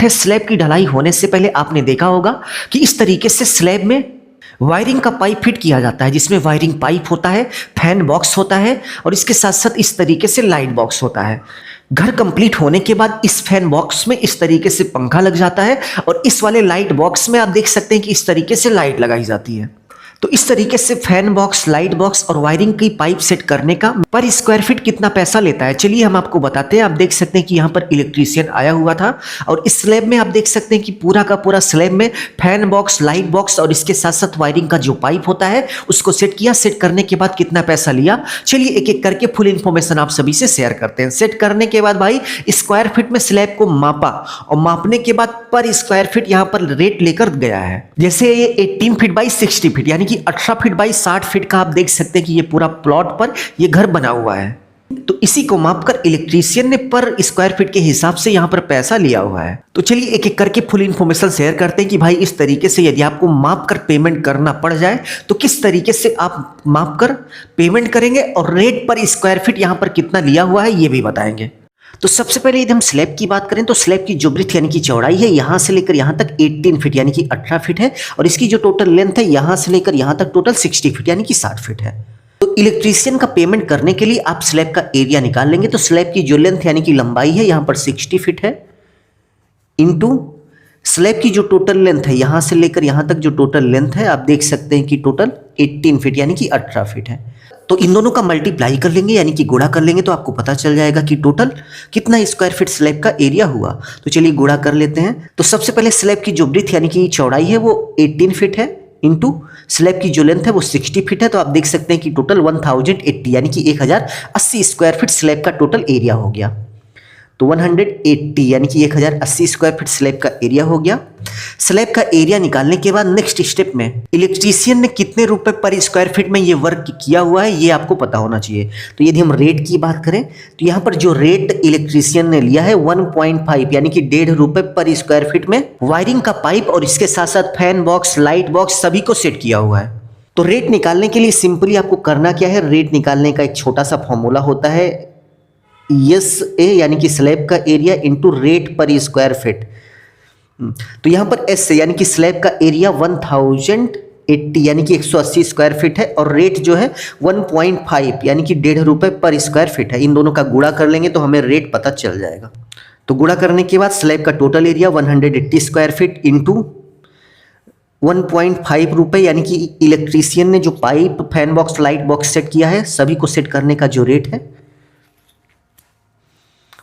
है, स्लैब की ढलाई होने से पहले आपने देखा होगा कि इस तरीके से स्लैब में वायरिंग का पाइप फिट किया जाता है, जिसमें वायरिंग पाइप होता है, फैन बॉक्स होता है और इसके साथ साथ इस तरीके से लाइट बॉक्स होता है। घर कंप्लीट होने के बाद इस फैन बॉक्स में इस तरीके से पंखा लग जाता है और इस वाले लाइट बॉक्स में आप देख सकते हैं कि इस तरीके से लाइट लगाई जाती है। तो इस तरीके से फैन बॉक्स, लाइट बॉक्स और वायरिंग की पाइप सेट करने का पर स्क्वायर फीट कितना पैसा लेता है, चलिए हम आपको बताते हैं। आप देख सकते हैं कि यहाँ पर इलेक्ट्रीशियन आया हुआ था और इस स्लैब में आप देख सकते हैं कि पूरा का पूरा स्लैब में फैन बॉक्स, लाइट बॉक्स और इसके साथ साथ वायरिंग का जो पाइप होता है उसको सेट किया। सेट करने के बाद कितना पैसा लिया, चलिए एक एक करके फुल इन्फॉर्मेशन आप सभी से शेयर करते हैं। सेट करने के बाद भाई स्क्वायर फीट में स्लैब को मापा और मापने के बाद पर स्क्वायर फीट यहाँ पर रेट लेकर गया है। जैसे ये 18 फीट बाई 60 फीट यानी कि 18 फीट बाई 60 फीट का आप देख सकते हैं कि ये पूरा प्लॉट पर ये घर बना हुआ है। तो इसी को मापकर इलेक्ट्रीशियन ने पर स्क्वायर फीट के हिसाब से यहाँ पर पैसा लिया हुआ है। तो चलिए एक एक करके फुल इन्फॉर्मेशन शेयर करते हैं कि भाई इस तरीके से यदि आपको माप कर पेमेंट करना पड़ जाए तो किस तरीके से आप माप कर पेमेंट करेंगे और रेट पर स्क्वायर फीट यहाँ पर कितना लिया हुआ है ये भी बताएंगे। तो सबसे पहले यदि हम स्लैब की बात करें तो स्लैब की जो ब्रीथ यानी कि चौड़ाई है यहाँ से लेकर यहाँ तक 18 फीट यानी कि 18 फीट है और इसकी जो टोटल लेंथ है यहाँ से लेकर यहाँ तक टोटल 60 फीट यानी कि 60 फीट है। तो इलेक्ट्रीशियन का पेमेंट करने के लिए आप स्लैब का एरिया निकाल लेंगे। तो स्लैब की जो लेंथ यानी कि लंबाई है यहाँ पर 60 फीट है इंटू स्लैब की जो टोटल लेंथ है यहाँ से लेकर यहाँ तक जो टोटल लेंथ है आप देख सकते हैं कि टोटल 18 फीट यानी कि 18 फीट है। तो इन दोनों का मल्टीप्लाई कर लेंगे यानी कि गुणा कर लेंगे तो आपको पता चल जाएगा कि टोटल कितना स्क्वायर फीट स्लैब का एरिया हुआ। तो चलिए गुणा कर लेते हैं। तो सबसे पहले स्लैब की जो ब्रीथ यानी कि चौड़ाई है वो 18 फीट है इंटू स्लैब की जो लेंथ है वो 60 फीट है। तो आप देख सकते हैं कि टोटल 1080 यानी कि 1080 स्क्वायर फीट स्लैब का टोटल एरिया हो गया। तो 180 यानी कि 1080 स्क्वायर फीट स्लैब का एरिया हो गया। स्लैब का एरिया निकालने के बाद नेक्स्ट स्टेप में इलेक्ट्रीशियन ने कितने रुपए पर स्क्वायर फीट में ये वर्क किया हुआ है ये आपको पता होना चाहिए। तो यदि हम रेट की बात करें तो यहाँ पर जो रेट इलेक्ट्रीशियन ने लिया है 1.5 यानी कि 1.5 रुपए पर स्क्वायर फीट में वायरिंग का पाइप और इसके साथ साथ फैन बॉक्स, लाइट बॉक्स सभी को सेट किया हुआ है। तो रेट निकालने के लिए सिंपली आपको करना क्या है, रेट निकालने का एक छोटा सा फॉर्मूला होता है SA यानी कि स्लैब का एरिया इंटू रेट पर स्क्वायर फीट। तो यहाँ पर S यानी कि स्लैब का एरिया 1080 यानी कि 180 स्क्वायर फीट है और रेट जो है 1.5 यानी कि 1.5 रुपए पर स्क्वायर फीट है। इन दोनों का गुणा कर लेंगे तो हमें रेट पता चल जाएगा। तो गुणा करने के बाद स्लैब का total area 180 square feet into 1.5 रुपए यानी कि इलेक्ट्रीशियन ने जो pipe, fan box, light box set किया है सभी को सेट करने का जो रेट है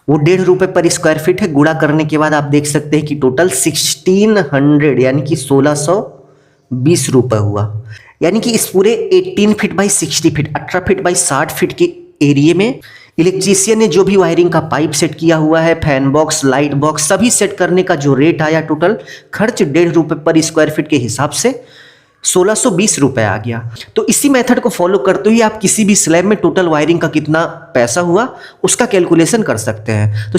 वो 1.5 रुपए पर स्क्वायर फीट है। गुणा करने के बाद आप देख सकते हैं कि टोटल 1600 यानी कि 1620 रुपए हुआ। यानी कि इस पूरे 18 feet by 60 feet 18 feet by 60 feet के एरिया में इलेक्ट्रीशियन ने जो भी वायरिंग का पाइप सेट किया हुआ है, फैन बॉक्स, लाइट बॉक्स सभी सेट करने का जो रेट आया टोटल खर्च 1.5 रुपए पर स्क्वायर फीट के हिसाब से 1620 रुपए आ गया। तो इसी मेथड को फॉलो करते हुए आप किसी भी स्लैब में टोटल वायरिंग का कितना पैसा हुआ उसका कैलकुलेशन कर सकते हैं। तो